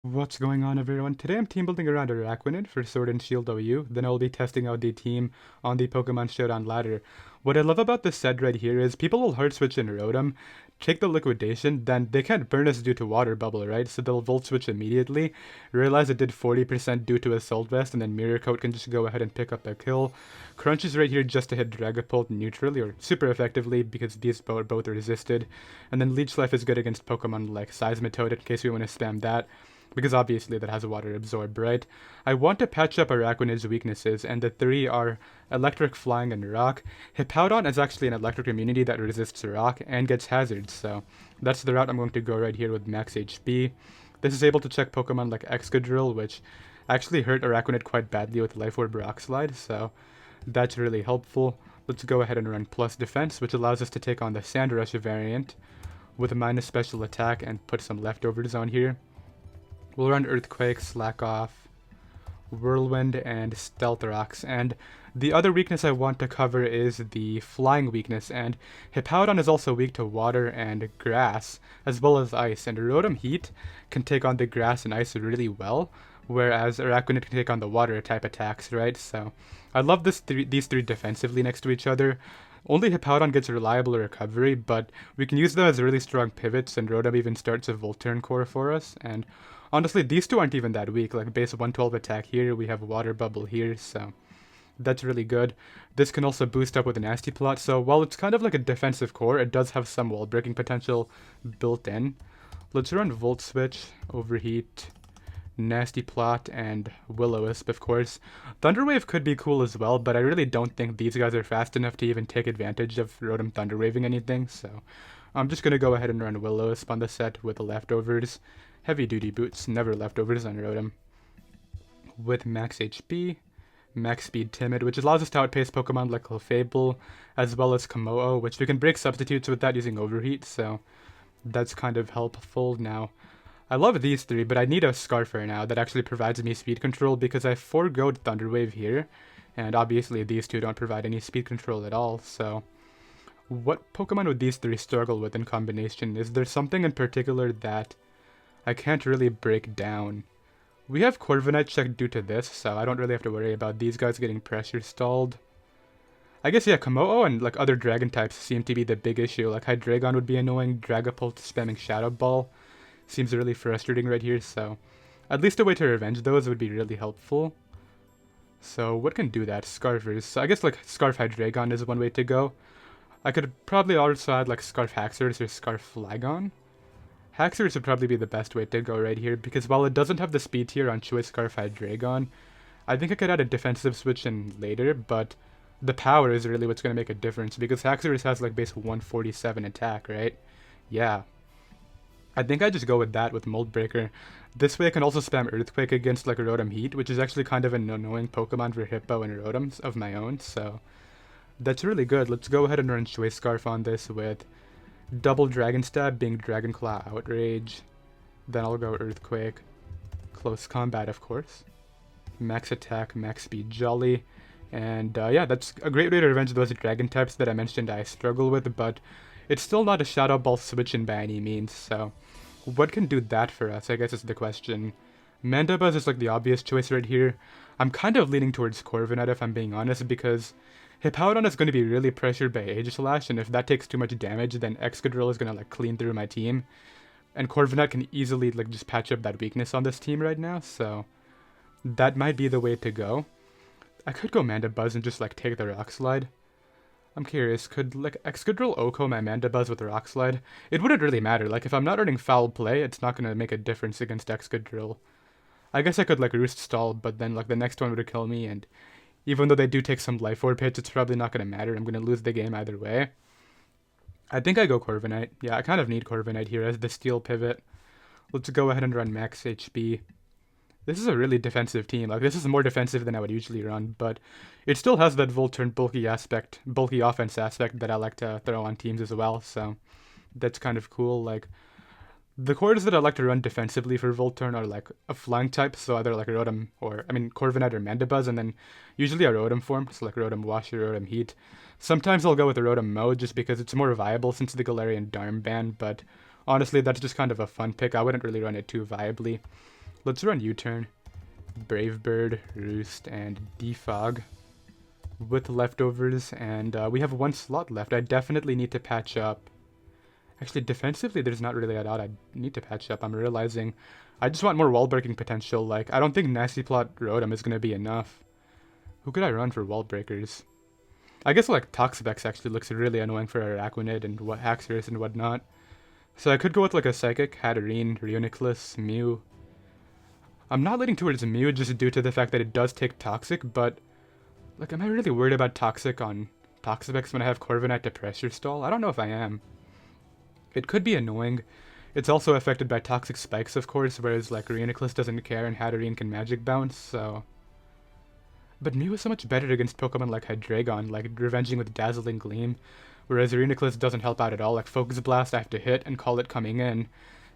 What's going on, everyone? Today I'm team building around Araquanid for Sword and Shield OU, then I'll be testing out the team on the Pokemon Showdown ladder. What I love about this set right here is people will hard switch in Rotom, take the Liquidation, then they can't burn us due to Water Bubble, right? So they'll Volt Switch immediately, realize it did 40% due to Assault Vest, and then Mirror Coat can just go ahead and pick up a kill. Crunch is right here just to hit Dragapult neutrally, or super effectively, because these both are resisted. And then Leech Life is good against Pokemon like Seismitoad in case we want to spam that, because obviously that has water absorb, right? I want to patch up Araquanid's weaknesses, and the three are Electric, Flying, and Rock. Hippowdon is actually an electric immunity that resists Rock and gets hazards, so that's the route I'm going to go right here with max HP. This is able to check Pokemon like Excadrill, which actually hurt Araquanid quite badly with Life Orb Rock Slide, so that's really helpful. Let's go ahead and run plus defense, which allows us to take on the Sand Rush variant with a minus special attack and put some leftovers on here. We'll run Earthquake, Slack Off, Whirlwind, and Stealth Rocks. And the other weakness I want to cover is the Flying weakness, and Hippowdon is also weak to water and grass, as well as ice, and Rotom-Heat can take on the grass and ice really well, whereas Araquanid can take on the water type attacks, right? So I love these three defensively next to each other. Only Hippowdon gets reliable recovery, but we can use them as really strong pivots, and Rotom even starts a Volturn core for us, and honestly, these two aren't even that weak. Like base 112 attack here, we have Water Bubble here, so that's really good. This can also boost up with a Nasty Plot, so while it's kind of like a defensive core, it does have some wall breaking potential built in. Let's run Volt Switch, Overheat, Nasty Plot, and Will-O-Wisp, of course. Thunderwave could be cool as well, but I really don't think these guys are fast enough to even take advantage of Rotom Thunderwaving anything, so I'm just going to go ahead and run Will-O-Wisp on the set with the leftovers. Heavy duty boots, never leftovers on Rotom. With max HP, max speed Timid, which allows us to outpace Pokemon like Clefable, as well as Komodo, which we can break substitutes with that using Overheat, so that's kind of helpful. Now, I love these three, but I need a Scarfer now that actually provides me speed control because I foregoed Thunderwave here, and obviously these two don't provide any speed control at all, so what Pokemon would these three struggle with in combination? Is there something in particular that I can't really break down? We have Corviknight checked due to this, so I don't really have to worry about these guys getting pressure stalled. I guess, yeah, Komodo and like other dragon types seem to be the big issue. Like Hydreigon would be annoying, Dragapult spamming Shadow Ball seems really frustrating right here, so at least a way to revenge those would be really helpful. So what can do that? Scarfers. So I guess like Scarf Hydreigon is one way to go. I could probably also add like Scarf Haxorus or Scarf Flygon. Haxorus would probably be the best way to go right here, because while it doesn't have the speed tier on Choice Scarf Hydreigon, I think I could add a defensive switch in later, but the power is really what's going to make a difference, because Haxorus has like base 147 attack, right? Yeah. I think I just go with that with Mold Breaker. This way I can also spam Earthquake against like Rotom-Heat, which is actually kind of an annoying Pokemon for Hippo and Rotoms of my own, so that's really good. Let's go ahead and run Choice Scarf on this with double Dragon Stab being Dragon Claw Outrage. Then I'll go Earthquake. Close Combat, of course. Max Attack, Max Speed Jolly. And yeah, that's a great way to revenge those Dragon types that I mentioned I struggle with, but it's still not a Shadow Ball switch-in by any means, so what can do that for us, I guess is the question. Mandibuzz is like the obvious choice right here. I'm kind of leaning towards Corviknight if I'm being honest, because Hippowdon is going to be really pressured by Aegislash, and if that takes too much damage, then Excadrill is going to like clean through my team. And Corviknight can easily like just patch up that weakness on this team right now, so that might be the way to go. I could go Mandibuzz and just like take the Rock Slide. I'm curious, could like Excadrill OHKO my Mandibuzz with Rock Slide? It wouldn't really matter, like if I'm not earning foul play, it's not going to make a difference against Excadrill. I guess I could like Roost Stall, but then like the next one would kill me, and even though they do take some Life Orb hits, it's probably not going to matter. I'm going to lose the game either way. I think I go Corviknight. Yeah, I kind of need Corviknight here as the Steel pivot. Let's go ahead and run max HP. This is a really defensive team. Like, this is more defensive than I would usually run, but it still has that Volturn bulky offense aspect that I like to throw on teams as well, so that's kind of cool. Like, the cores that I like to run defensively for Volturn are like a flying type, so either like Corviknight or Mandibuzz, and then usually a Rotom form, so like Rotom-Wash or Rotom-Heat. Sometimes I'll go with a Rotom mode just because it's more viable since the Galarian Darm ban, but honestly that's just kind of a fun pick. I wouldn't really run it too viably. Let's run U-turn. Brave Bird, Roost, and Defog with Leftovers, and we have one slot left. I definitely need to patch up. Actually, defensively, there's not really a lot I need to patch up. I'm realizing I just want more wall breaking potential. Like, I don't think Nasty Plot Rotom is going to be enough. Who could I run for wall breakers? I guess, like, Toxapex actually looks really annoying for Araquanid and Haxorus and whatnot. So I could go with, like, a Psychic, Hatterene, Reuniclus, Mew. I'm not leaning towards Mew just due to the fact that it does take Toxic, but, like, am I really worried about Toxic on Toxapex when I have Corviknight to Pressure Stall? I don't know if I am. It could be annoying. It's also affected by Toxic Spikes, of course, whereas, like, Reuniclus doesn't care and Hatterene can Magic Bounce, so... But Mew is so much better against Pokemon like Hydreigon, like Revenging with Dazzling Gleam, whereas Reuniclus doesn't help out at all. Like Focus Blast, I have to hit and call it coming in.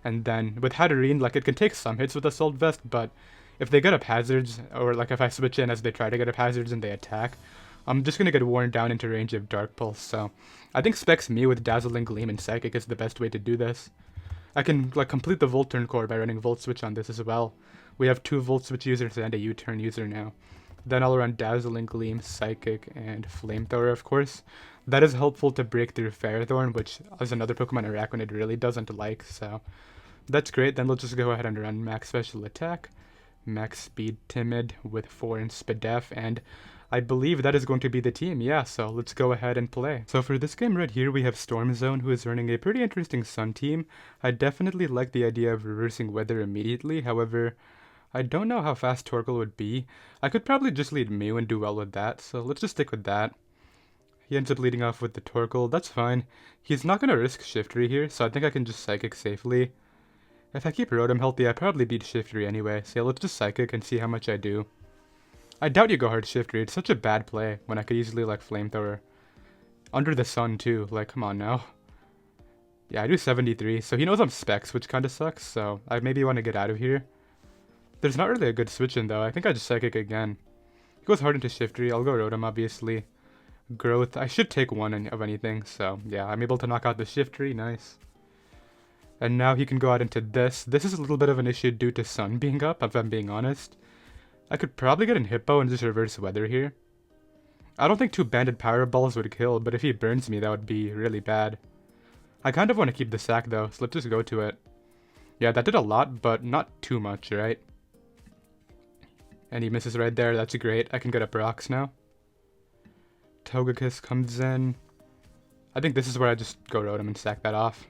And then with Hatterene, like, it can take some hits with Assault Vest, but if they get up Hazards, or like if I switch in as they try to get up Hazards and they attack, I'm just going to get worn down into range of Dark Pulse, so I think Specs Mew with Dazzling Gleam and Psychic is the best way to do this. I can, like, complete the Volt Turn core by running Volt Switch on this as well. We have 2 Volt Switch users and a U-turn user now. Then I'll run Dazzling Gleam, Psychic, and Flamethrower, of course. That is helpful to break through Ferrothorn, which is another Pokemon Araquanid really doesn't like, so that's great. Then we'll just go ahead and run Max Special Attack, Max Speed Timid with 4 in Spadef, and I believe that is going to be the team, yeah, so let's go ahead and play. So for this game right here, we have Storm Zone, who is running a pretty interesting Sun team. I definitely like the idea of reversing weather immediately, however, I don't know how fast Torkoal would be. I could probably just lead Mew and do well with that, so let's just stick with that. He ends up leading off with the Torkoal, that's fine. He's not going to risk Shiftry here, so I think I can just Psychic safely. If I keep Rotom healthy, I probably beat Shiftry anyway, so yeah, let's just Psychic and see how much I do. I doubt you go hard Shiftry, it's such a bad play when I could easily, like, Flamethrower. Under the sun, too, like, come on now. Yeah, I do 73, so he knows I'm Specs, which kinda sucks, so I maybe want to get out of here. There's not really a good switch in, though. I think I just Psychic again. He goes hard into Shiftry, I'll go Rotom, obviously. Growth, I should take one of anything, so yeah, I'm able to knock out the Shiftry, nice. And now he can go out into this. This is a little bit of an issue due to Sun being up, if I'm being honest. I could probably get an Hippo and just reverse weather here. I don't think 2 Banded Power Balls would kill, but if he burns me, that would be really bad. I kind of want to keep the sack though, so let's just go to it. Yeah, that did a lot, but not too much, right? And he misses right there, that's great. I can get up rocks now. Togekiss comes in. I think this is where I just go Rotom and sack that off.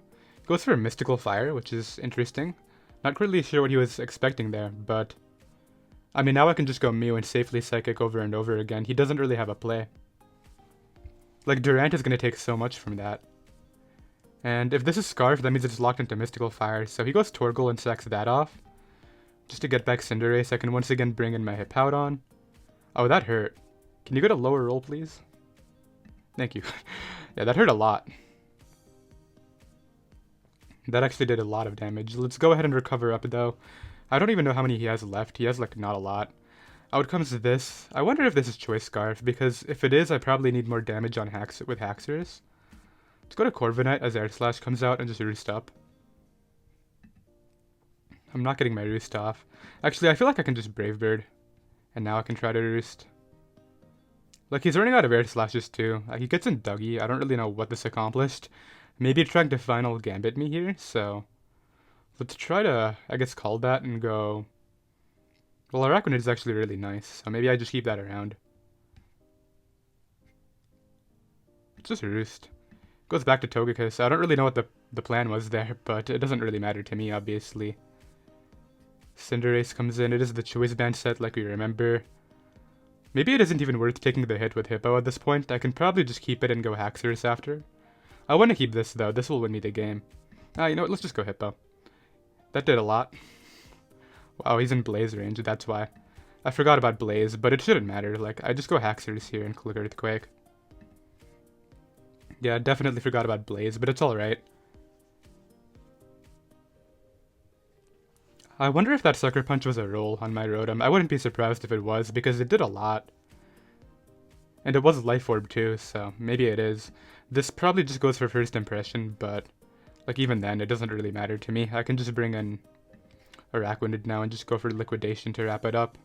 Goes for a Mystical Fire, which is interesting. Not really sure what he was expecting there, but... I mean, now I can just go Mew and safely Psychic over and over again. He doesn't really have a play. Like, Durant is going to take so much from that. And if this is Scarf, that means it's locked into Mystical Fire. So he goes Torkoal and sacks that off. Just to get back Cinderace, I can once again bring in my Hippowdon. Oh, that hurt. Can you get a lower roll, please? Thank you. Yeah, that hurt a lot. That actually did a lot of damage. Let's go ahead and recover up, though. I don't even know how many he has left. He has, like, not a lot. Out comes this. I wonder if this is Choice Scarf, because if it is, I probably need more damage on with Haxorus. Let's go to Corviknight as Air Slash comes out and just Roost up. I'm not getting my Roost off. Actually, I feel like I can just Brave Bird. And now I can try to Roost. Like, he's running out of Air Slashes, too. He gets in Dougie. I don't really know what this accomplished. Maybe trying to Final Gambit me here, so... Let's try to, I guess, call that and go... Well, Araquanid is actually really nice, so maybe I just keep that around. It's just Roost. Goes back to Togekiss. I don't really know what the plan was there, but it doesn't really matter to me, obviously. Cinderace comes in. It is the Choice Band set, like we remember. Maybe it isn't even worth taking the hit with Hippo at this point. I can probably just keep it and go Haxorus after. I want to keep this, though. This will win me the game. You know what? Let's just go Hippo. That did a lot. Wow, he's in Blaze range, that's why. I forgot about Blaze, but it shouldn't matter. Like, I just go Haxorus here and click Earthquake. Yeah, definitely forgot about Blaze, but it's alright. I wonder if that Sucker Punch was a roll on my Rotom. I wouldn't be surprised if it was, because it did a lot. And it was Life Orb too, so maybe it is. This probably just goes for first impression, but... Like, even then, it doesn't really matter to me. I can just bring in Araquanid now and just go for Liquidation to wrap it up.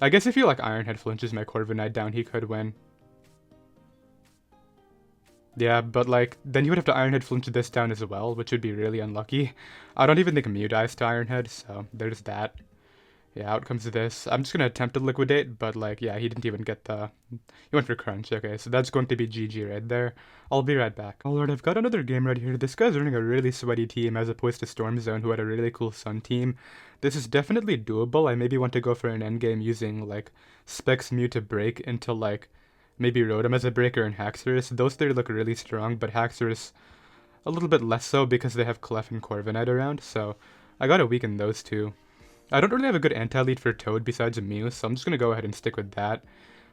I guess if you like Iron Head flinches my Corviknight down, he could win. Yeah, but like, then you would have to Iron Head flinch this down as well, which would be really unlucky. I don't even think Mew dies to Iron Head, so there's that. Yeah, out comes this. I'm just gonna attempt to liquidate, but like, yeah, he didn't even get the... He went for crunch. Okay, so that's going to be GG right there. I'll be right back. Alright, I've got another game right here. This guy's running a really sweaty team as opposed to Storm Zone, who had a really cool Sun team. This is definitely doable. I maybe want to go for an endgame using like Specs Mew to break into like maybe Rotom as a breaker and Haxorus. Those three look really strong, but Haxorus a little bit less so because they have Clef and Corviknight around, so I gotta weaken those two. I don't really have a good anti-lead for Toad besides Mew, so I'm just gonna go ahead and stick with that.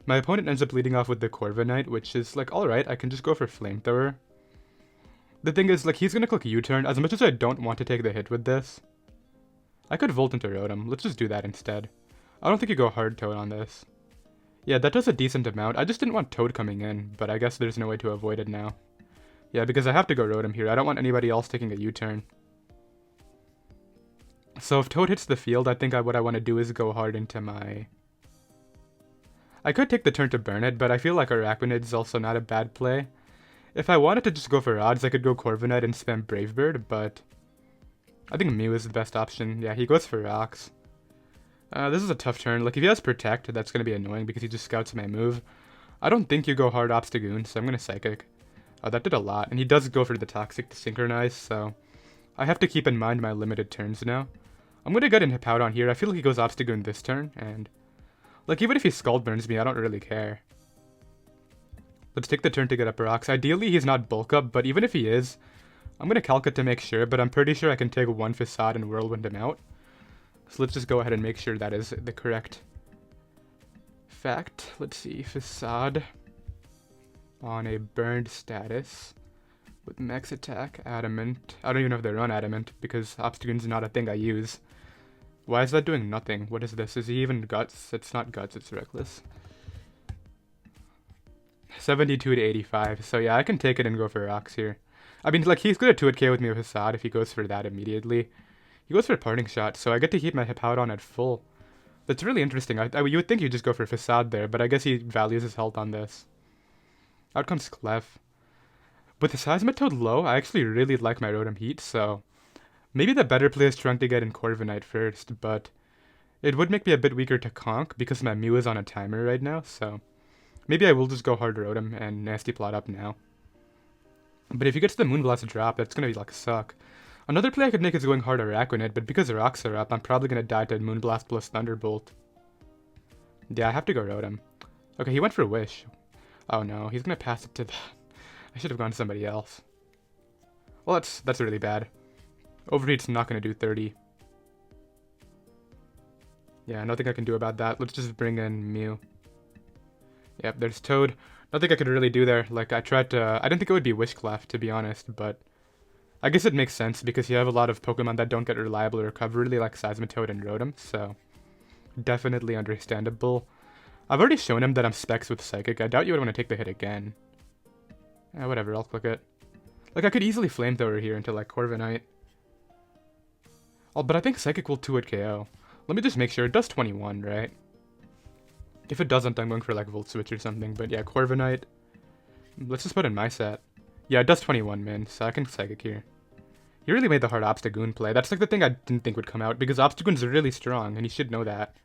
My opponent ends up leading off with the Corviknight, which is like, alright, I can just go for Flamethrower. The thing is, like, he's gonna click U-turn. As much as I don't want to take the hit with this, I could Volt into Rotom. Let's just do that instead. I don't think you go hard Toad on this. Yeah, that does a decent amount. I just didn't want Toad coming in, but I guess there's no way to avoid it now. Yeah, because I have to go Rotom here. I don't want anybody else taking a U-turn. So if Toad hits the field, I think what I want to do is go hard into my... I could take the turn to burn it, but I feel like Araquanid is also not a bad play. If I wanted to just go for odds, I could go Corviknight and spam Brave Bird, but I think Mew is the best option. Yeah, he goes for Rocks. This is a tough turn. Like, if he has Protect, that's going to be annoying because he just scouts my move. I don't think you go hard Obstagoon, so I'm going to Psychic. Oh, that did a lot, and he does go for the Toxic to Synchronize, so I have to keep in mind my limited turns now. I'm going to get in Hippowdon here. I feel like he goes Obstagoon this turn, and like, even if he Scald Burns me, I don't really care. Let's take the turn to get up Rocks. Ideally, he's not Bulk Up, but even if he is, I'm going to Calc it to make sure, but I'm pretty sure I can take one Facade and Whirlwind him out. So let's just go ahead and make sure that is the correct fact. Let's see, Facade on a burned status with max attack, Adamant. I don't even know if they run Adamant because Obstagoon's not a thing I use. Why is that doing nothing? What is this? Is he even Guts? It's not Guts, it's Reckless. 72 to 85. So yeah, I can take it and go for Rocks here. I mean, like, he's good at 2-hit KO with me with Facade if he goes for that immediately. He goes for a Parting Shot, so I get to keep my Hippowdon at full. That's really interesting. You would think you'd just go for Facade there, but I guess he values his health on this. Out comes Clef. With the Seismitoad low, I actually really like my Rotom-Heat, so maybe the better play is trying to get in Corviknight first, but it would make me a bit weaker to Conk because my Mew is on a timer right now, so maybe I will just go hard Rotom and Nasty Plot up now. But if he gets the Moonblast drop, that's going to be like suck. Another play I could make is going hard Araquanid, but because the Rocks are up, I'm probably going to die to Moonblast plus Thunderbolt. Yeah, I have to go Rotom. Okay, he went for Wish. Oh no, he's going to pass it to the... I should have gone to somebody else. Well, that's really bad. Overheat's not going to do 30. Yeah, nothing I can do about that. Let's just bring in Mew. Yep, there's Toad. Nothing I could really do there. Like, I tried to... I didn't think it would be Wishclef, to be honest, but I guess it makes sense because you have a lot of Pokemon that don't get reliable recovery, like Seismitoad and Rotom, so definitely understandable. I've already shown him that I'm Specs with Psychic. I doubt you would want to take the hit again. Whatever, I'll click it. Like, I could easily Flamethrower here into, like, Corviknight. Oh, but I think Psychic will 2-hit KO. Let me just make sure. It does 21, right? If it doesn't, I'm going for, like, Volt Switch or something. But, yeah, Corviknight. Let's just put in my set. Yeah, it does 21, man, so I can Psychic here. He really made the hard Obstagoon play. That's, like, the thing I didn't think would come out, because Obstagoon's really strong, and he should know that.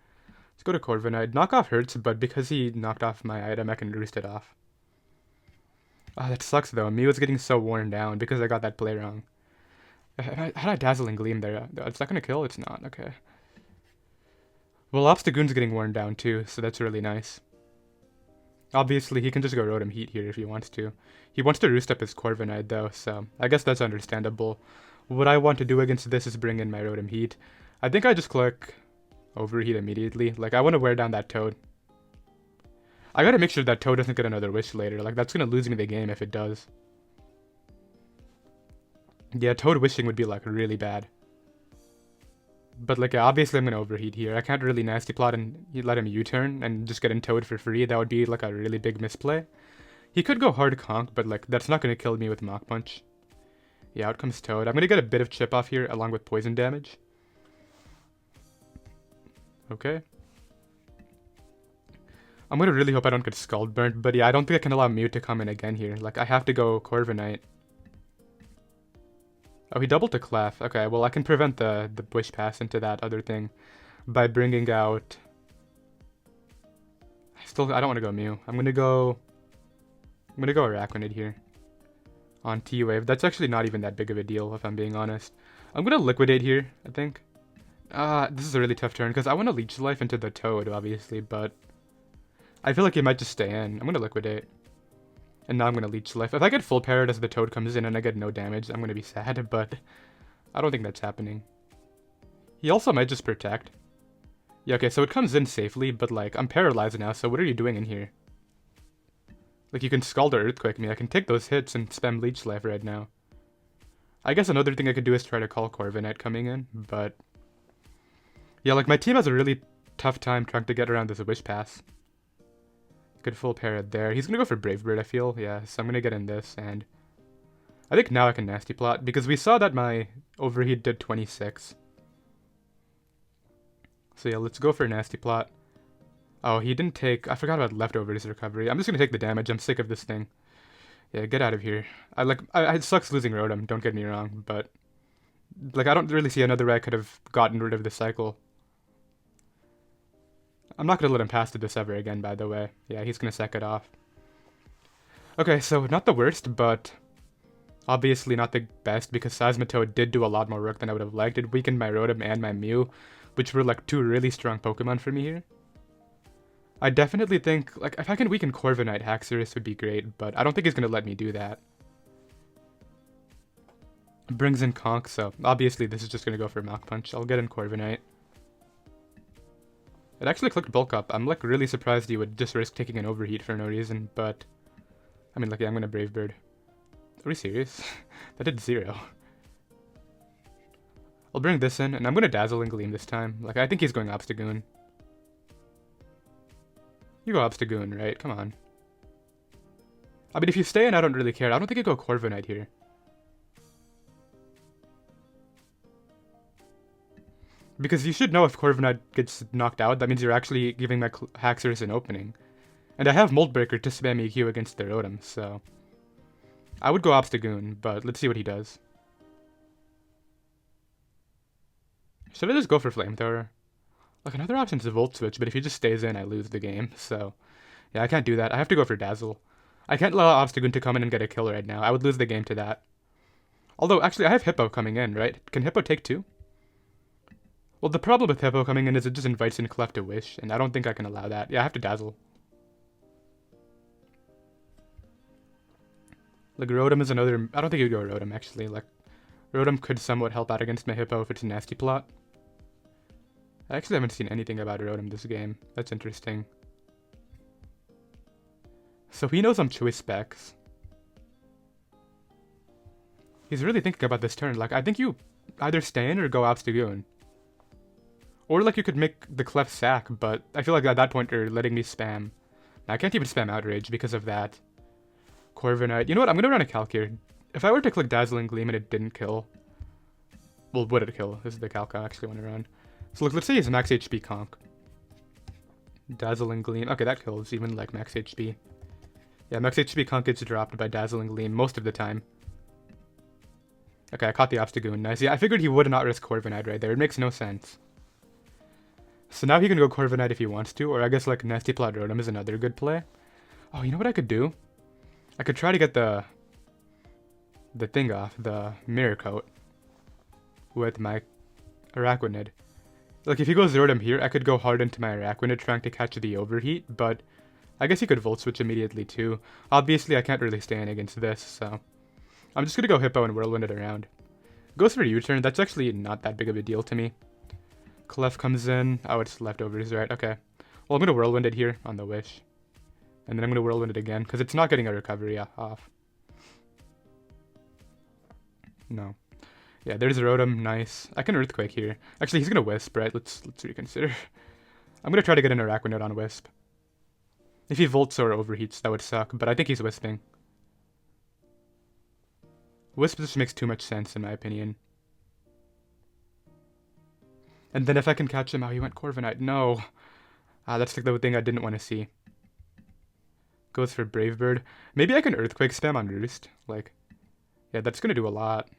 Let's go to Corviknight. Knockoff hurts, but because he knocked off my item, I can roost it off. Oh, that sucks, though. Mew is getting so worn down because I got that play wrong. Had I Dazzling Gleam there? Is that going to kill? It's not. Okay. Well, Obstagoon's getting worn down, too, so that's really nice. Obviously, he can just go Rotom-Heat here if he wants to. He wants to roost up his Corviknight, though, so I guess that's understandable. What I want to do against this is bring in my Rotom-Heat. I think I just click Overheat immediately. Like, I want to wear down that Toad. I gotta make sure that Toad doesn't get another Wish later. Like, that's gonna lose me the game if it does. Yeah, Toad wishing would be, like, really bad. But, like, obviously I'm gonna Overheat here. I can't really Nasty Plot and let him U-turn and just get in Toad for free. That would be, like, a really big misplay. He could go hard Conk, but, like, that's not gonna kill me with Mach Punch. Yeah, out comes Toad. I'm gonna get a bit of chip off here along with poison damage. Okay. I'm gonna really hope I don't get Scald Burnt, but yeah, I don't think I can allow Mew to come in again here. Like, I have to go Corviknight. Oh, he doubled to Clef. Okay, well, I can prevent the Wish Pass into that other thing by bringing out... I don't want to go Mew. I'm gonna go Araquanid here on T-Wave. That's actually not even that big of a deal, if I'm being honest. I'm gonna Liquidate here, I think. This is a really tough turn, because I want to Leech Life into the Toad, obviously, but I feel like he might just stay in. I'm gonna Liquidate. And now I'm gonna Leech Life. If I get full parried as the Toad comes in and I get no damage, I'm gonna be sad, but I don't think that's happening. He also might just Protect. Yeah, okay, so it comes in safely, but like, I'm paralyzed now, so what are you doing in here? Like, you can Scald or Earthquake me. I can take those hits and spam Leech Life right now. I guess another thing I could do is try to call Corviknight coming in, but... yeah, like, my team has a really tough time trying to get around this Wish Pass. Could full pair it there. He's gonna go for Brave Bird, I feel. Yeah, so I'm gonna get in this, and... I think now I can Nasty Plot, because we saw that my Overheat did 26. So yeah, let's go for Nasty Plot. Oh, he didn't take... I forgot about Leftovers recovery. I'm just gonna take the damage. I'm sick of this thing. Yeah, get out of here. It sucks losing Rotom, don't get me wrong, but... like, I don't really see another way I could have gotten rid of the cycle. I'm not gonna let him pass to this ever again, by the way. Yeah, he's gonna sack it off. Okay, so not the worst, but... obviously not the best, because Seismitoad did do a lot more work than I would have liked. It weakened my Rotom and my Mew, which were like two really strong Pokemon for me here. I definitely think, like, if I can weaken Corviknight, Haxorus would be great, but I don't think he's gonna let me do that. Brings in Conk, so obviously this is just gonna go for Mach Punch. I'll get in Corviknight. It actually clicked Bulk Up. I'm like really surprised you would just risk taking an Overheat for no reason, but... I mean, like, yeah, I'm gonna Brave Bird. Are we serious? That did 0. I'll bring this in, and I'm gonna Dazzle and Gleam this time. Like, I think he's going Obstagoon. You go Obstagoon, right? Come on. I mean, if you stay in, I don't really care. I don't think you go Corviknight here. Because you should know if Corviknight gets knocked out, that means you're actually giving my Haxorus an opening. And I have Mold Breaker to spam EQ against the Rotom, so... I would go Obstagoon, but let's see what he does. Should I just go for Flamethrower? Like, another option is a Volt Switch, but if he just stays in, I lose the game, so... yeah, I can't do that. I have to go for Dazzle. I can't allow Obstagoon to come in and get a kill right now. I would lose the game to that. Although, actually, I have Hippo coming in, right? Can Hippo take 2? Well, the problem with Hippo coming in is it just invites in Clef to Wish, and I don't think I can allow that. Yeah, I have to Dazzle. Like, Rotom is another... I don't think you'd go Rotom, actually. Like, Rotom could somewhat help out against my Hippo if it's a Nasty Plot. I actually haven't seen anything about Rotom this game. That's interesting. So he knows I'm Choice Specs. He's really thinking about this turn. Like, I think you either stay in or go Obstagoon. Or, like, you could make the Clef sack, but I feel like at that point you're letting me spam. Now, I can't even spam Outrage because of that. Corviknight. You know what? I'm gonna run a Calc here. If I were to click Dazzling Gleam and it didn't kill... well, would it kill? This is the Calc I actually want to run. So look, let's say he's max HP Conk. Dazzling Gleam. Okay, that kills even like max HP. Yeah, max HP Conk gets dropped by Dazzling Gleam most of the time. Okay, I caught the Obstagoon. Nice. Yeah, I figured he would not risk Corviknight right there. It makes no sense. So now he can go Corviknight if he wants to, or I guess like Nasty Plot Rotom is another good play. Oh, you know what I could do? I could try to get the thing off, the Mirror Coat, with my Araquanid. Like, if he goes Rotom here, I could go hard into my Araquanid trying to catch the Overheat, but I guess he could Volt Switch immediately too. Obviously, I can't really stand against this, so I'm just gonna go Hippo and Whirlwind it around. Goes for a U-turn. That's actually not that big of a deal to me. Clef comes in. Oh, it's Leftovers, right? Okay. Well, I'm gonna Whirlwind it here on the Wish. And then I'm gonna Whirlwind it again, because it's not getting a recovery off. No. Yeah, there's a Rotom. Nice. I can Earthquake here. Actually, he's gonna Wisp, right? Let's reconsider. I'm gonna try to get an Araquanid on Wisp. If he Volts or Overheats, that would suck, but I think he's Wisping. Wisp just makes too much sense, in my opinion. And then if I can catch him, oh, he went Corviknight. No. That's like the thing I didn't want to see. Goes for Brave Bird. Maybe I can Earthquake spam on Roost. Like, yeah, that's gonna do a lot.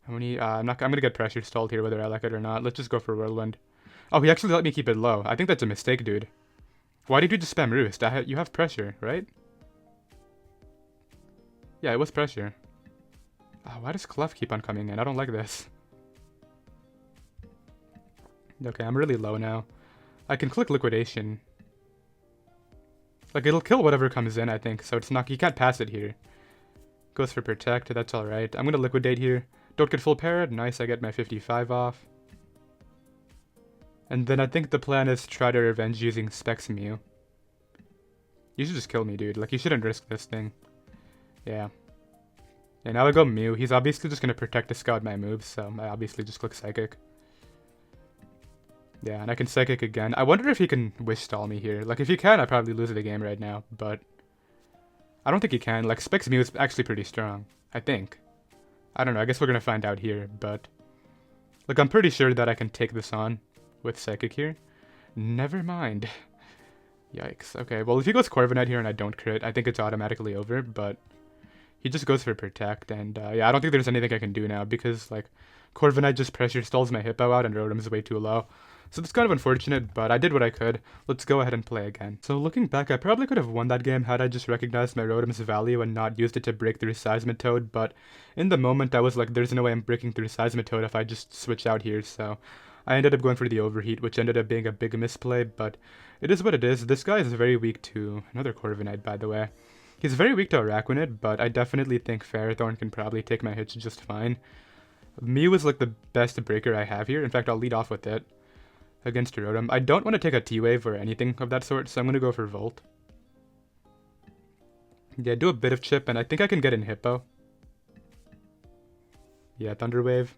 How many? I'm gonna get pressure stalled here, whether I like it or not. Let's just go for Whirlwind. Oh, he actually let me keep it low. I think that's a mistake, dude. Why did you just spam Roost? You have pressure, right? Yeah, it was pressure. Why does Clef keep on coming in? I don't like this. Okay, I'm really low now. I can click Liquidation. Like, it'll kill whatever comes in, I think. So it's not... He can't pass it here. Goes for Protect. That's alright. I'm gonna Liquidate here. Don't get full parrot. Nice, I get my 55 off. And then I think the plan is to try to revenge using Specs Mew. You should just kill me, dude. Like, you shouldn't risk this thing. Yeah. Yeah, now I go Mew. He's obviously just gonna Protect to scout my moves, so I obviously just click Psychic. Yeah, and I can Psychic again. I wonder if he can Wish Stall me here. Like, if he can, I probably lose the game right now, but... I don't think he can. Like, Specs Mew is actually pretty strong. I think. I don't know, I guess we're gonna find out here, but... Like, I'm pretty sure that I can take this on with Psychic here. Never mind. Yikes. Okay, well, if he goes Corviknight here and I don't crit, I think it's automatically over, but... He just goes for Protect, and yeah, I don't think there's anything I can do now, because, like, Corviknight just pressure stalls my Hippo out and Rotom's way too low. So that's kind of unfortunate, but I did what I could. Let's go ahead and play again. So looking back, I probably could have won that game had I just recognized my Rotom's value and not used it to break through Seismitoad, but in the moment I was like, there's no way I'm breaking through Seismitoad if I just switch out here, so I ended up going for the Overheat, which ended up being a big misplay, but it is what it is. This guy is very weak to... Another Corviknight, by the way. He's very weak to Araquanid, but I definitely think Ferrothorn can probably take my hits just fine. Mew is like the best breaker I have here. In fact, I'll lead off with it against Rotom. I don't want to take a T-Wave or anything of that sort, so I'm going to go for Volt. Yeah, do a bit of chip, and I think I can get in Hippo. Yeah, Thunder Wave.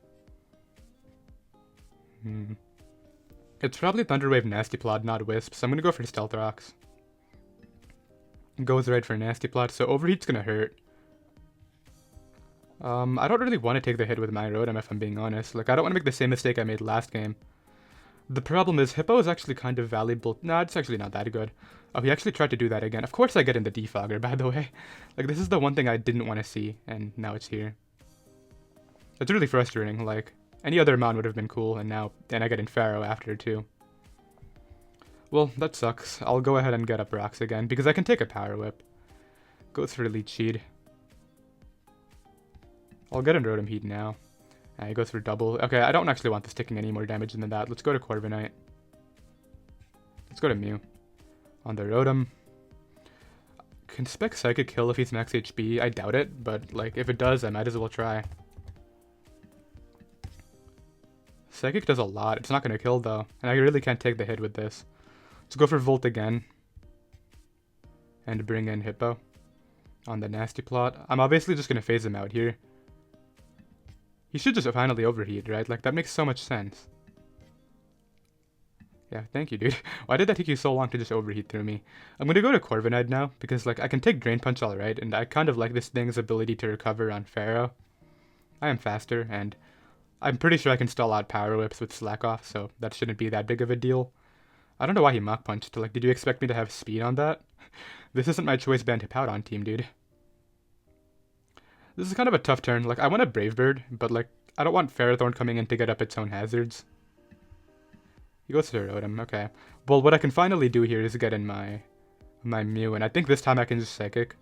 It's probably Thunder Wave Nasty Plot, not Wisp, so I'm going to go for Stealth Rocks. Goes right for Nasty Plot, so Overheat's going to hurt. I don't really want to take the hit with my Rotom, if I'm being honest. Like, I don't want to make the same mistake I made last game. The problem is, Hippo is actually kind of valuable. Nah, it's actually not that good. Oh, he actually tried to do that again. Of course I get in the Defogger, by the way. Like, this is the one thing I didn't want to see, and now it's here. It's really frustrating. Like, any other Mon would have been cool, and now I get in Pharaoh after, too. Well, that sucks. I'll go ahead and get up Rocks again, because I can take a Power Whip. Goes for Leech Seed. I'll get in Rotom-Heat now. He goes for double. Okay, I don't actually want this taking any more damage than that. Let's go to Corviknight. Let's go to Mew. On the Rotom. Can Spec Psychic kill if he's max HP? I doubt it, but like if it does, I might as well try. Psychic does a lot. It's not going to kill though, and I really can't take the hit with this. Let's go for Volt again. And bring in Hippo. On the Nasty Plot. I'm obviously just going to phase him out here. He should just finally Overheat, right? Like, that makes so much sense. Yeah, thank you, dude. Why did that take you so long to just Overheat through me? I'm gonna go to Corviknight now, because, like, I can take Drain Punch alright, and I kind of like this thing's ability to recover on Pharaoh. I am faster, and I'm pretty sure I can stall out Power Whips with Slack Off, so that shouldn't be that big of a deal. I don't know why he Mach Punched. Like, did you expect me to have speed on that? This isn't my Choice Band Hippowdon team, dude. This is kind of a tough turn. Like, I want a Brave Bird, but, like, I don't want Ferrothorn coming in to get up its own hazards. He goes to Rotom, okay. Well, what I can finally do here is get in my Mew, and I think this time I can just Psychic.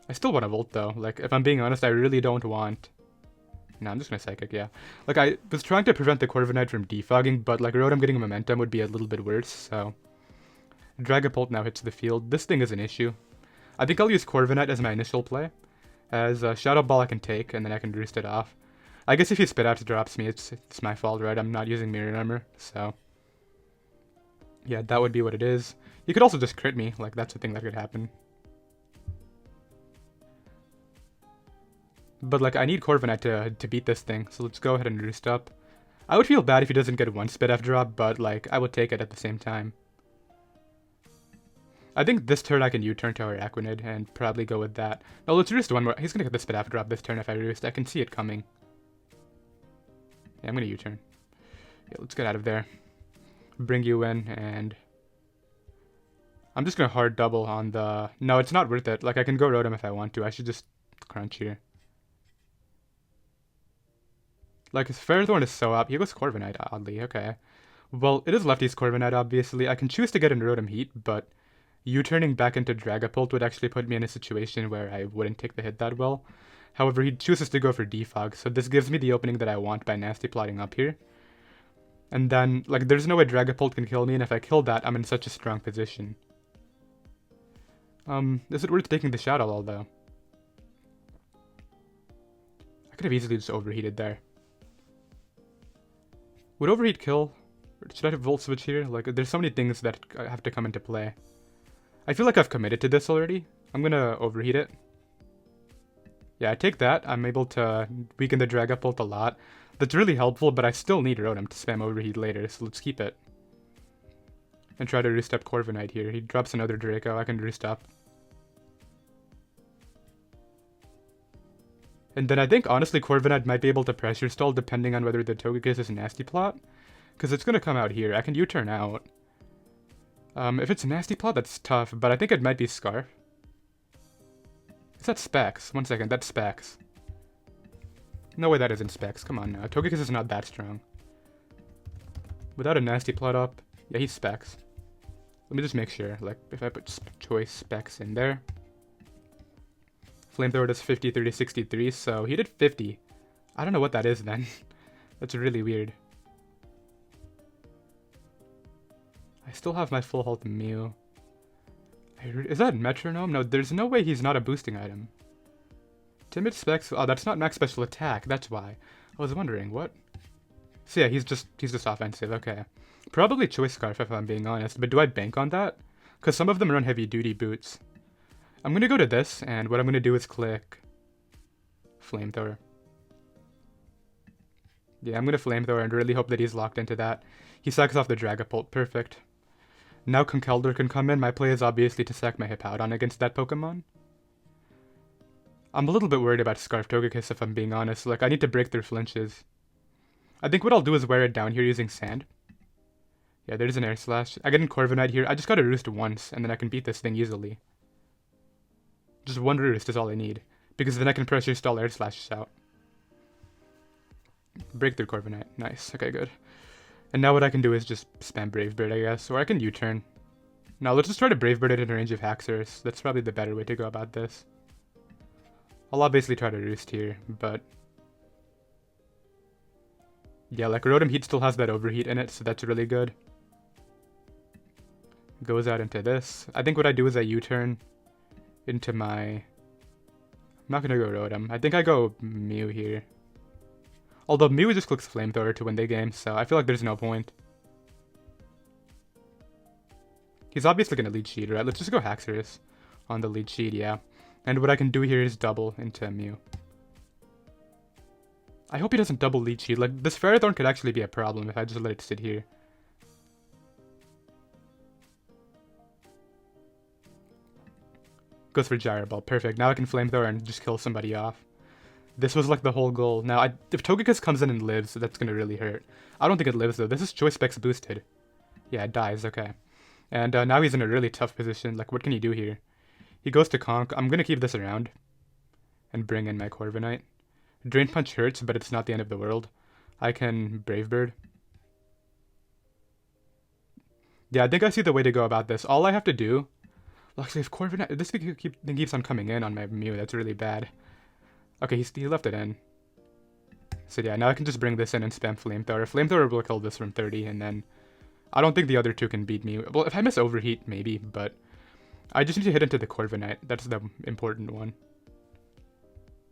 I still want to Volt, though. Like, if I'm being honest, I really don't want... No, I'm just gonna Psychic, yeah. Like, I was trying to prevent the Corviknight from defogging, but, like, Rotom getting momentum would be a little bit worse, so... Dragapult now hits the field. This thing is an issue. I think I'll use Corviknight as my initial play. As a Shadow Ball I can take, and then I can roost it off. I guess if he Spit Out drops me, it's my fault, right? I'm not using Mirror Armor, so... Yeah, that would be what it is. You could also just crit me, like, that's a thing that could happen. But, like, I need Corviknight to beat this thing, so let's go ahead and roost up. I would feel bad if he doesn't get one Spit F drop, but, like, I would take it at the same time. I think this turn I can U-turn to Araquanid and probably go with that. No, let's roost one more. He's gonna get the Spit F drop this turn if I roost. I can see it coming. Yeah, I'm gonna U-turn. Okay, let's get out of there. Bring you in, and I'm just gonna hard double on the... No, it's not worth it. Like, I can go Rotom if I want to. I should just crunch here. Like, his Ferrothorn is so up. He goes Corviknight, oddly. Okay. Well, it is lefty's Corviknight, obviously. I can choose to get in Rotom-Heat, but U-turning back into Dragapult would actually put me in a situation where I wouldn't take the hit that well. However, he chooses to go for Defog, so this gives me the opening that I want by nasty plotting up here. And then, like, there's no way Dragapult can kill me, and if I kill that, I'm in such a strong position. Is it worth taking the Shadow Ball, though? I could have easily just overheated there. Would Overheat kill? Or should I have Volt Switch here? Like, there's so many things that have to come into play. I feel like I've committed to this already. I'm gonna overheat it. Yeah, I take that. I'm able to weaken the Dragapult a lot. That's really helpful, but I still need Rotom to spam Overheat later, so let's keep it. And try to roost up Corviknight here. He drops another Draco, I can roost up. And then I think, honestly, Corviknight might be able to pressure stall depending on whether the Togekiss is a nasty plot. Because it's going to come out here. I can U-turn out. If it's a nasty plot, that's tough, but I think it might be Scarf. Is that Specs? 1 second, that's Specs. No way that isn't Specs. Come on now. Togekiss is not that strong. Without a nasty plot up, yeah, he's Specs. Let me just make sure. Like, if I put choice Specs in there. Flamethrower does 50, 30, 63, so he did 50. I don't know what that is then. That's really weird. I still have my full health Mew. Is that Metronome? No, there's no way he's not a boosting item. Timid Specs. Oh, that's not max special attack. That's why. I was wondering what. So yeah, he's just offensive. Okay, probably Choice Scarf if I'm being honest. But do I bank on that? Because some of them run heavy duty boots. I'm gonna go to this, and what I'm gonna do is click Flamethrower. Yeah, I'm gonna Flamethrower and really hope that he's locked into that. He sacks off the Dragapult. Perfect. Now Conkeldurr can come in. My play is obviously to sack my Hippowdon against that Pokemon. I'm a little bit worried about Scarf Togekiss if I'm being honest. Like, I need to break through flinches. I think what I'll do is wear it down here using Sand. Yeah, there's an Air Slash. I get in Corviknight here. I just gotta roost once, and then I can beat this thing easily. Just one roost is all I need, because then I can pressure stall Air Slashes out. Breakthrough Corviknight. Nice. Okay, good. And now what I can do is just spam Brave Bird, I guess, or I can U-turn. Now let's just try to Brave Bird it in range of Haxorus. That's probably the better way to go about this. I'll obviously try to roost here, but... yeah, like Rotom-Heat still has that Overheat in it, so that's really good. Goes out into this. I think what I do is I U-turn into my... I'm not gonna go Rotom. I think I go Mew here. Although Mew just clicks Flamethrower to win the game, so I feel like there's no point. He's obviously gonna Leech Seed, right? Let's just go Haxorus on the Leech Seed, yeah. And what I can do here is double into Mew. I hope he doesn't double Leech Seed. Like, this Ferrothorn could actually be a problem if I just let it sit here. Goes for Gyro Ball. Perfect. Now I can Flamethrower and just kill somebody off. This was like the whole goal. Now, if Togekiss comes in and lives, that's gonna really hurt. I don't think it lives though. This is Choice Specs boosted. Yeah, it dies. Okay. And now he's in a really tough position. Like, what can he do here? He goes to Conk. I'm gonna keep this around and bring in my Corviknight. Drain Punch hurts, but it's not the end of the world. I can Brave Bird. Yeah, I think I see the way to go about this. All I have to do... actually, if Corviknight... this thing keeps on coming in on my Mew. That's really bad. Okay, he left it in. So yeah, now I can just bring this in and spam Flamethrower. Flamethrower will kill this from 30, and then... I don't think the other two can beat me. Well, if I miss Overheat, maybe, but... I just need to hit into the Corviknight. That's the important one.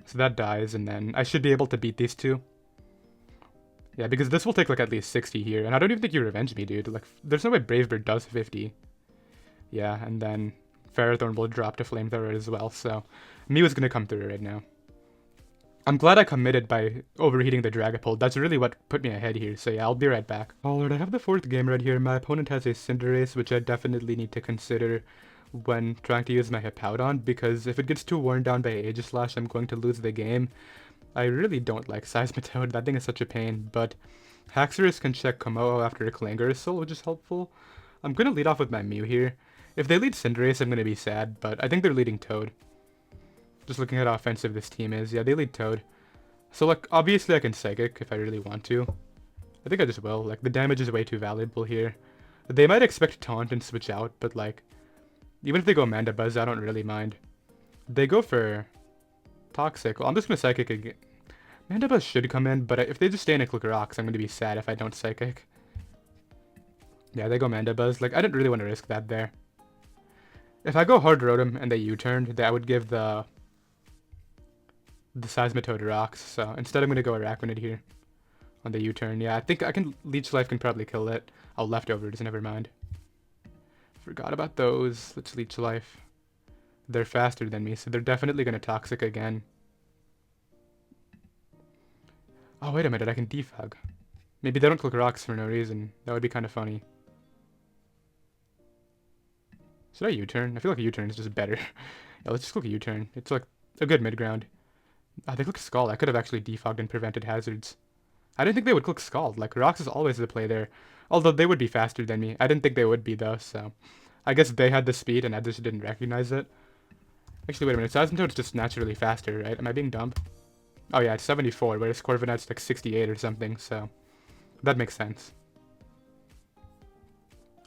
So that dies, and then I should be able to beat these two. Yeah, because this will take like at least 60 here, and I don't even think you revenge me, dude. Like, there's no way Brave Bird does 50. Yeah, and then Ferrothorn will drop to Flamethrower as well, so Mew is gonna come through right now. I'm glad I committed by overheating the Dragapult. That's really what put me ahead here, so yeah, I'll be right back. Alright, I have the 4th game right here. My opponent has a Cinderace, which I definitely need to consider when trying to use my Hippowdon, because if it gets too worn down by Aegislash, I'm going to lose the game. I really don't like Seismitoad. That thing is such a pain, but Haxorus can check Komodo after a Klangurusol, which is helpful. I'm gonna lead off with my Mew here. If they lead Cinderace, I'm gonna be sad, but I think they're leading Toad. Just looking at how offensive this team is. Yeah, they lead Toad. So, like, obviously I can Psychic if I really want to. I think I just will. Like, the damage is way too valuable here. They might expect Taunt and switch out, but, like, even if they go Mandibuzz, I don't really mind. They go for Toxic. Well, I'm just gonna Psychic again. Mandibuzz should come in, but if they just stay in a Click Rocks, I'm gonna be sad if I don't Psychic. Yeah, they go Mandibuzz. Like, I didn't really want to risk that there. If I go hard Rotom and they U-turned, that would give the Seismitoad rocks. So instead I'm going to go Araquanid here on the U-turn. Yeah, I think I can. Leech Life can probably kill it. Oh, Leftovers, never mind. Forgot about those. Let's Leech Life. They're faster than me, so they're definitely going to Toxic again. Oh, wait a minute, I can Defog. Maybe they don't click rocks for no reason. That would be kind of funny. Should I U-turn? I feel like a U-turn is just better. Yeah, let's just click a U-turn. It's like a good mid-ground. They click Scald. I could have actually defogged and prevented hazards. I didn't think they would click Scald. Like, Rocks is always the play there. Although they would be faster than me. I didn't think they would be, though, so... I guess they had the speed and I just didn't recognize it. Actually, wait a minute. Seismitoad's just naturally faster, right? Am I being dumb? Oh yeah, it's 74, whereas Corviknight's like 68 or something, so... That makes sense.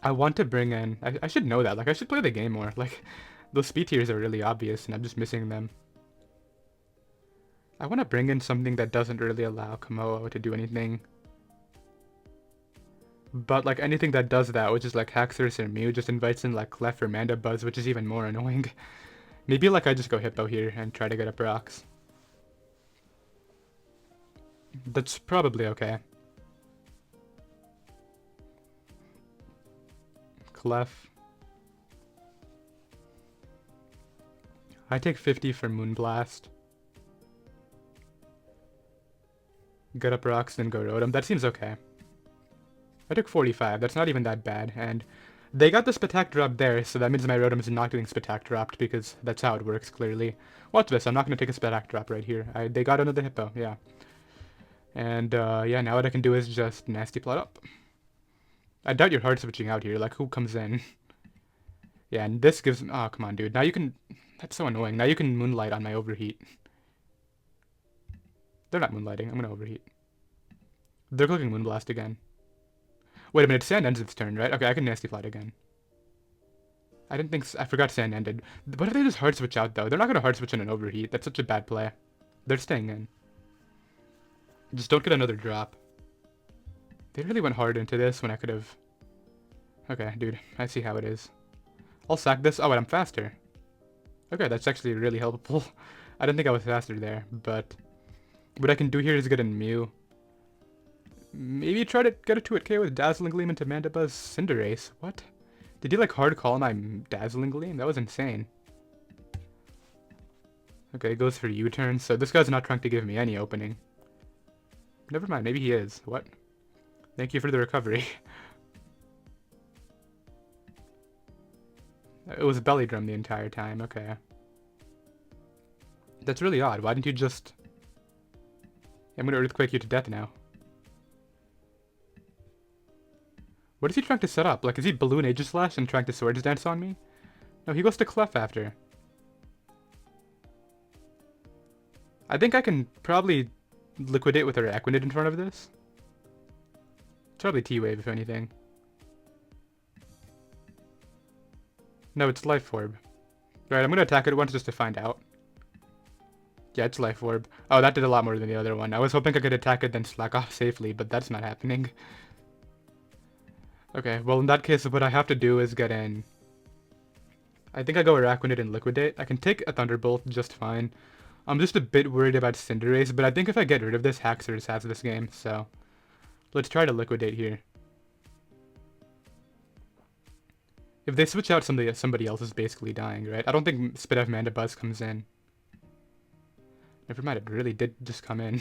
I want to bring in... I should know that. Like, I should play the game more. Like, those speed tiers are really obvious, and I'm just missing them. I want to bring in something that doesn't really allow Komodo to do anything. But, like, anything that does that, which is like Haxorus or Mew, just invites in, like, Clef or Mandibuzz, which is even more annoying. Maybe, like, I just go Hippo here and try to get up rocks. That's probably okay. Clef. I take 50 for Moonblast. Get up rocks, then go Rotom. That seems okay. I took 45. That's not even that bad. And they got the Spatak drop there, so that means my Rotom is not getting Spatak dropped, because that's how it works, clearly. Watch this. I'm not going to take a Spatak drop right here. They got another Hippo, yeah. And, yeah, now what I can do is just Nasty Plot up. I doubt you're hard switching out here. Like, who comes in? Yeah, and this gives... Oh, come on, dude. Now you can... That's so annoying. Now you can Moonlight on my Overheat. They're not Moonlighting. I'm going to Overheat. They're clicking Moonblast again. Wait a minute. Sand ends its turn, right? Okay, I can Nasty Plot again. I didn't think... I forgot Sand ended. What if they just hard switch out, though? They're not going to hard switch in an Overheat. That's such a bad play. They're staying in. Just don't get another drop. They really went hard into this when I could have... Okay, dude. I see how it is. I'll sack this. Oh, wait, I'm faster. Okay, that's actually really helpful. I didn't think I was faster there, but... What I can do here is get a Mew. Maybe try to get a 2-hit KO with Dazzling Gleam into Mandibuzz Cinderace. What? Did you, like, hard call my Dazzling Gleam? That was insane. Okay, goes for U-turn, so this guy's not trying to give me any opening. Never mind, maybe he is. What? Thank you for the recovery. It was Belly Drum the entire time, okay. That's really odd. Why didn't you just... I'm gonna Earthquake you to death now. What is he trying to set up? Like, is he Balloon Aegislash and trying to Swords Dance on me? No, he goes to Clef after. I think I can probably Liquidate with Araquanid in front of this. It's probably T-Wave, if anything. No, it's Life Orb. Alright, I'm gonna attack it once just to find out. Yeah, it's Life Orb. Oh, that did a lot more than the other one. I was hoping I could attack it then slack off safely, but that's not happening. Okay, well in that case, what I have to do is get in... I think I go Araquanid and Liquidate. I can take a Thunderbolt just fine. I'm just a bit worried about Cinderace, but I think if I get rid of this, Haxorus has this game, so... Let's try to Liquidate here. If they switch out, somebody else is basically dying, right? I don't think Spit of Mandibuzz comes in. Never mind, it really did just come in.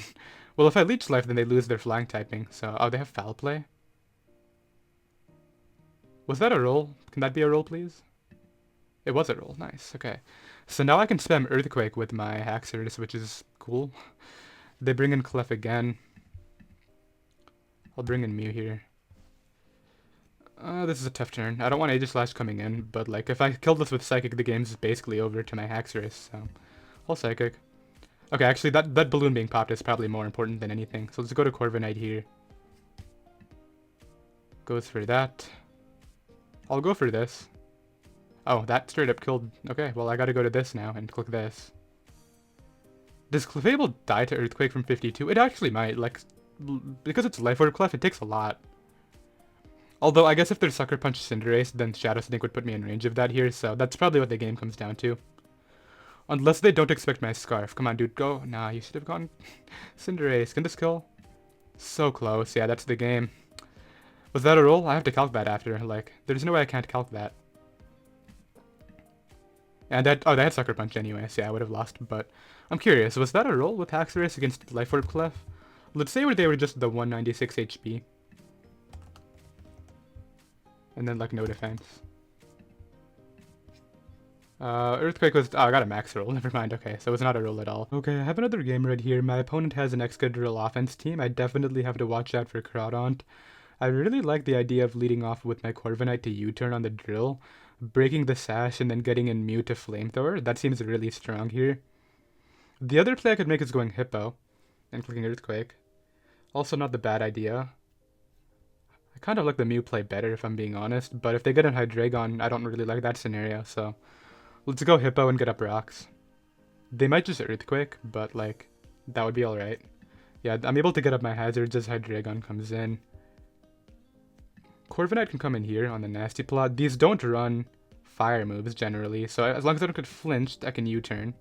Well, if I Leech Life, then they lose their flying typing, so... Oh, they have Foul Play? Was that a roll? Can that be a roll, please? It was a roll. Nice, okay. So now I can spam Earthquake with my Haxorus, which is cool. They bring in Clef again. I'll bring in Mew here. This is a tough turn. I don't want Aegislash coming in, but like if I kill this with Psychic, the game's basically over to my Haxorus, so I'll Psychic. Okay, actually that balloon being popped is probably more important than anything. So let's go to Corviknight here. Goes for that. I'll go for this. Oh, that straight up killed. Okay, well I gotta go to this now and click this. Does Clefable die to Earthquake from 52? It actually might, like, because it's Life Orb Clef, it takes a lot. Although, I guess if there's Sucker Punch Cinderace, then Shadow Sneak would put me in range of that here, so that's probably what the game comes down to. Unless they don't expect my Scarf. Come on, dude, go. Nah, you should have gone Cinderace. Can this kill? So close. Yeah, that's the game. Was that a roll? I have to calc that after. Like, there's no way I can't calc that. And that, oh, they had Sucker Punch anyway, so yeah, I would have lost, but I'm curious, was that a roll with Haxorus against Life Orb Clef? Let's say they were just the 196 HP. And then, like, no defense. Earthquake was... Oh, I got a max roll. Never mind. Okay, so it's not a roll at all. Okay, I have another game right here. My opponent has an Excadrill offense team. I definitely have to watch out for Groudon. I really like the idea of leading off with my Corviknight to U-turn on the drill, breaking the Sash, and then getting in Mew to Flamethrower. That seems really strong here. The other play I could make is going Hippo and clicking Earthquake. Also not the bad idea. I kind of like the Mew play better if I'm being honest, but if they get in Hydreigon, I don't really like that scenario, so let's go Hippo and get up rocks. They might just Earthquake, but like, that would be alright. Yeah, I'm able to get up my hazards as Hydreigon comes in. Corviknight can come in here on the Nasty Plot. These don't run fire moves generally, so as long as I don't get flinched, I can U-turn.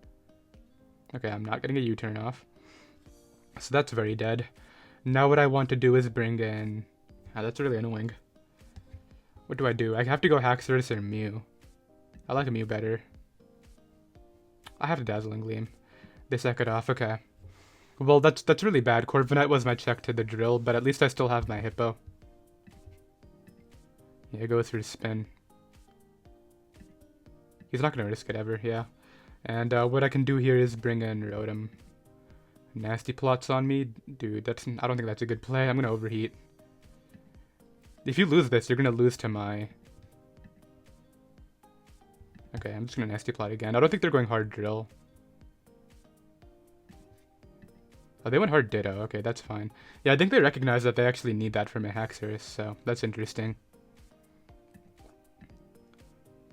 Okay, I'm not getting a U-turn off. So that's very dead. Now what I want to do is bring in... Ah, that's really annoying. What do? I have to go Haxorus or Mew. I like a Mew better. I have a Dazzling Gleam. They sack it off, okay. Well, that's really bad. Corviknight was my check to the drill, but at least I still have my Hippo. Yeah, go through spin. He's not going to risk it ever, yeah. And what I can do here is bring in Rotom. Nasty Plots on me. Dude, I don't think that's a good play. I'm going to Overheat. If you lose this, you're going to lose to my... Okay, I'm just going to Nasty Plot again. I don't think they're going hard Drill. Oh, they went hard Ditto. Okay, that's fine. Yeah, I think they recognize that they actually need that from a Haxorus, so that's interesting.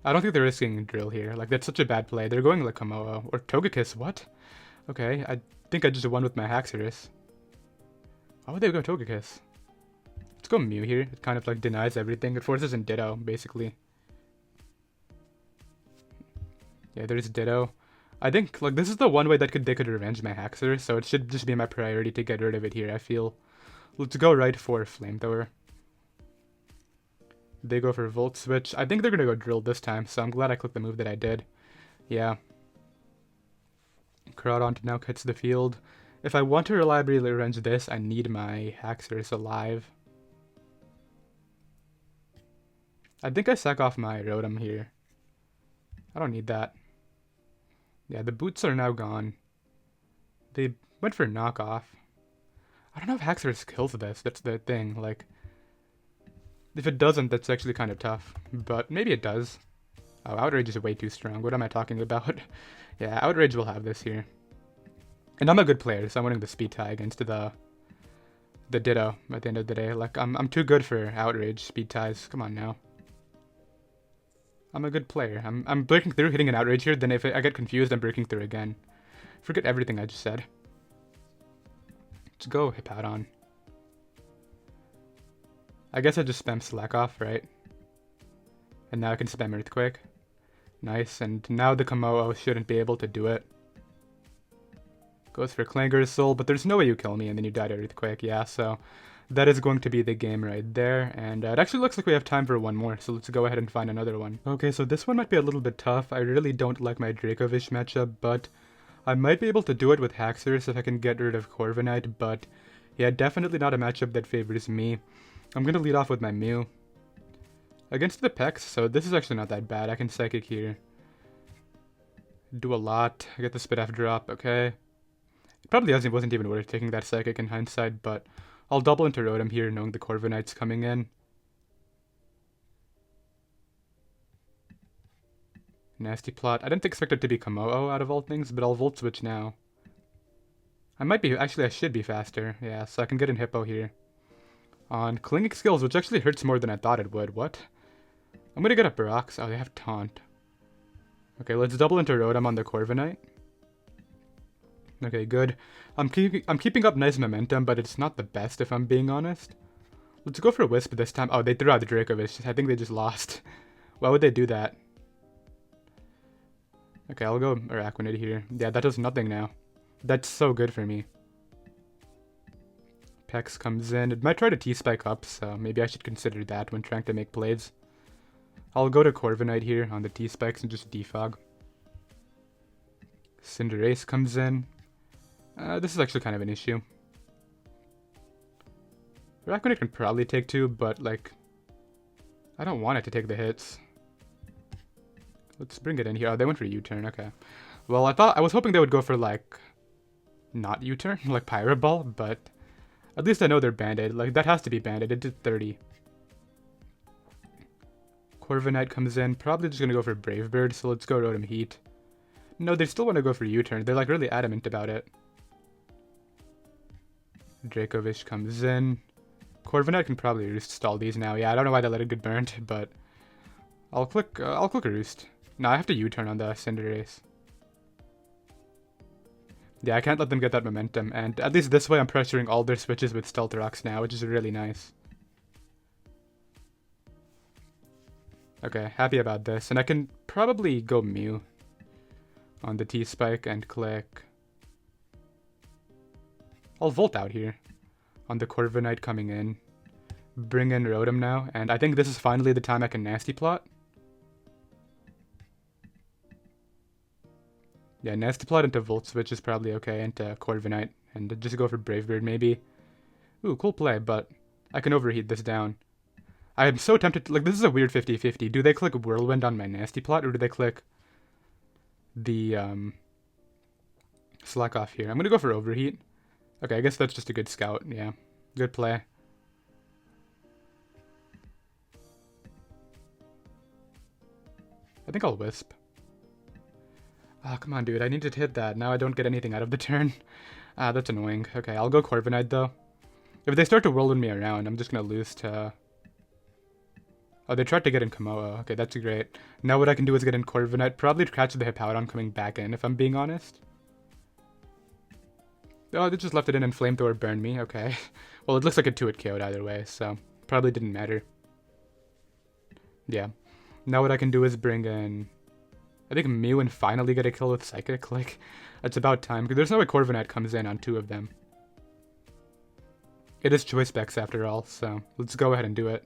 I don't think they're risking Drill here. Like, that's such a bad play. They're going like Komodo. Or Togekiss, what? Okay, I think I just won with my Haxorus. Why would they go Togekiss? Let's go Mew here. It kind of like denies everything. It forces in Ditto, basically. Yeah, there's Ditto. I think like this is the one way that they could revenge my Haxorus, so it should just be my priority to get rid of it here, I feel. Let's go right for Flamethrower. They go for Volt Switch. I think they're going to go Drill this time, so I'm glad I clicked the move that I did. Yeah. Groudon now cuts the field. If I want to reliably revenge this, I need my Haxorus alive. I think I sack off my Rotom here. I don't need that. Yeah, the boots are now gone. They went for knockoff. I don't know if Haxorus kills this. That's the thing. Like, if it doesn't, that's actually kind of tough. But maybe it does. Oh, Outrage is way too strong. What am I talking about? Yeah, Outrage will have this here. And I'm a good player, so I'm winning the speed tie against the Ditto at the end of the day. Like, I'm too good for Outrage speed ties. Come on now. I'm a good player. I'm breaking through, hitting an Outrage here, then if I get confused, I'm breaking through again. Forget everything I just said. Let's go Hippowdon. I guess I just spam Slack off, right? And now I can spam Earthquake. Nice, and now the Komodo shouldn't be able to do it. Goes for Clanger's Soul, but there's no way you kill me and then you die to Earthquake, yeah, so that is going to be the game right there, and it actually looks like we have time for one more, so let's go ahead and find another one. Okay, so this one might be a little bit tough. I really don't like my Dracovish matchup, but I might be able to do it with Haxorus if I can get rid of Corviknight, but yeah, definitely not a matchup that favors me. I'm going to lead off with my Mew. Against the Pex, so this is actually not that bad. I can Psychic here. Do a lot. I get the Spit F drop, okay. It probably wasn't even worth taking that Psychic in hindsight, but I'll double into Rotom here, knowing the Corviknight's coming in. Nasty plot. I didn't expect it to be Kommo-o out of all things, but I'll Volt Switch now. I might be, actually I should be faster. Yeah, so I can get in Hippo here. On Clinging Skills, which actually hurts more than I thought it would. What? I'm gonna get up Rocks. Oh, they have Taunt. Okay, let's double into Rotom on the Corviknight. Okay, good. I'm keeping up nice momentum, but it's not the best if I'm being honest. Let's go for a Wisp this time. Oh, they threw out the Draco-Vish. I think they just lost. Why would they do that? Okay, I'll go Araquanid here. Yeah, that does nothing now. That's so good for me. Pex comes in. It might try to T-Spike up, so maybe I should consider that when trying to make plays. I'll go to Corviknight here on the T-Spikes and just defog. Cinderace comes in. This is actually kind of an issue. Araquanid can probably take 2, but like, I don't want it to take the hits. Let's bring it in here. Oh, they went for U-turn. Okay. Well, I was hoping they would go for like, not U-turn, like Pyro Ball, but at least I know they're banded. Like, that has to be banded. It did 30. Corviknight comes in. Probably just gonna go for Brave Bird, so let's go Rotom-Heat. No, they still want to go for U-turn. They're like really adamant about it. Draco-Vish comes in. Corviknight can probably Roost stall these now. Yeah, I don't know why they let it get burnt, but I'll click Roost. No, I have to U-turn on the Cinderace. Yeah, I can't let them get that momentum, and at least this way I'm pressuring all their switches with Stealth Rocks now, which is really nice. Okay, happy about this, and I can probably go Mew on the T-Spike and click. I'll Volt out here on the Corviknight coming in. Bring in Rotom now, and I think this is finally the time I can Nasty Plot. Yeah, Nasty Plot into Volt Switch is probably okay, into Corviknight, and just go for Brave Bird maybe. Ooh, cool play, but I can Overheat this down. I am so tempted to, like, this is a weird 50-50. Do they click Whirlwind on my Nasty Plot, or do they click the, Slack Off here? I'm gonna go for Overheat. Okay, I guess that's just a good scout, yeah. Good play. I think I'll Wisp. Ah, come on, dude. I need to hit that. Now I don't get anything out of the turn. Ah, that's annoying. Okay, I'll go Corviknight, though. If they start to Whirlwind me around, I'm just gonna lose to... Oh, they tried to get in Kommo-o. Okay, that's great. Now what I can do is get in Corviknight. Probably catch the Hippowdon coming back in, if I'm being honest. Oh, they just left it in and Flamethrower burned me. Okay. Well, it looks like a 2-hit KO'd either way, so probably didn't matter. Yeah. Now what I can do is bring in... I think Mew and finally get a kill with Psychic. Like, it's about time. Because there's no way Corviknight comes in on 2 of them. It is Choice Specs after all, so let's go ahead and do it.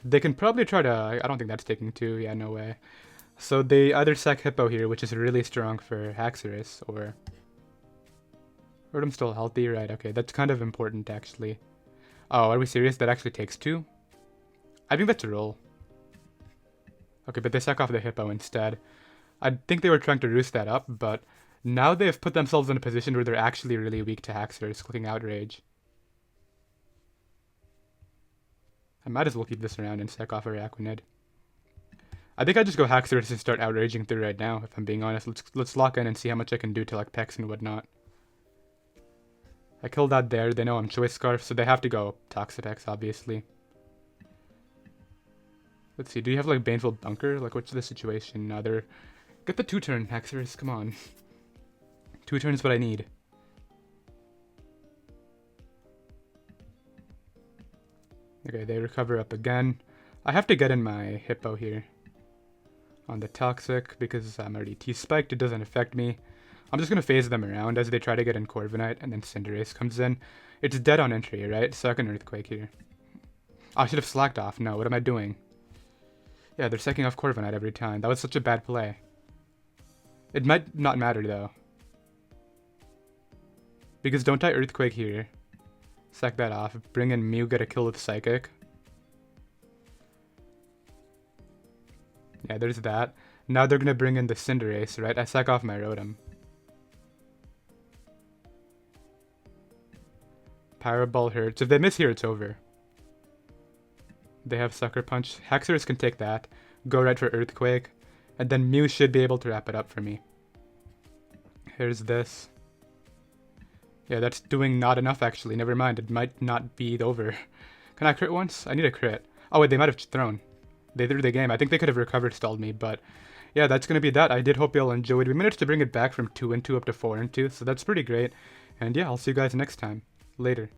They can probably try to... I don't think that's taking 2. Yeah, no way. So they either sack Hippo here, which is really strong for Haxorus, or... Rotom's still healthy, right? Okay, that's kind of important, actually. Oh, are we serious? That actually takes 2? I think that's a roll. Okay, but they sack off the Hippo instead. I think they were trying to roost that up, but now they've put themselves in a position where they're actually really weak to Haxorus, clicking Outrage. I might as well keep this around and sack off Araquanid. I think I just go Haxorus and start outraging through right now, if I'm being honest. Let's lock in and see how much I can do to like Pex and whatnot. I killed that there. They know I'm Choice Scarf, so they have to go Toxapex, obviously. Let's see, do you have like Baneful Bunker? Like, what's the situation? No, they're... Get the 2-turn, Haxorus, come on. 2 turns what I need. Okay, they recover up again. I have to get in my Hippo here. On the Toxic, because I'm already T-Spiked, it doesn't affect me. I'm just going to phase them around as they try to get in Corviknight, and then Cinderace comes in. It's dead on entry, right? So I can Earthquake here. Oh, I should have slacked off. No, what am I doing? Yeah, they're sacking off Corviknight every time. That was such a bad play. It might not matter, though. Because don't I Earthquake here? Sack that off. Bring in Mew, get a kill with Psychic. Yeah, there's that. Now they're going to bring in the Cinderace, right? I sack off my Rotom. Power Ball hurts. If they miss here, it's over. They have Sucker Punch. Haxorus can take that. Go right for Earthquake. And then Mew should be able to wrap it up for me. Here's this. Yeah, that's doing not enough actually. Never mind, it might not be over. Can I crit once? I need a crit. Oh wait, they might have thrown. They threw the game. I think they could have recovered stalled me, but yeah, that's going to be that. I did hope you all enjoyed. We managed to bring it back from 2-2 up to 4-2, so that's pretty great. And yeah, I'll see you guys next time. Later.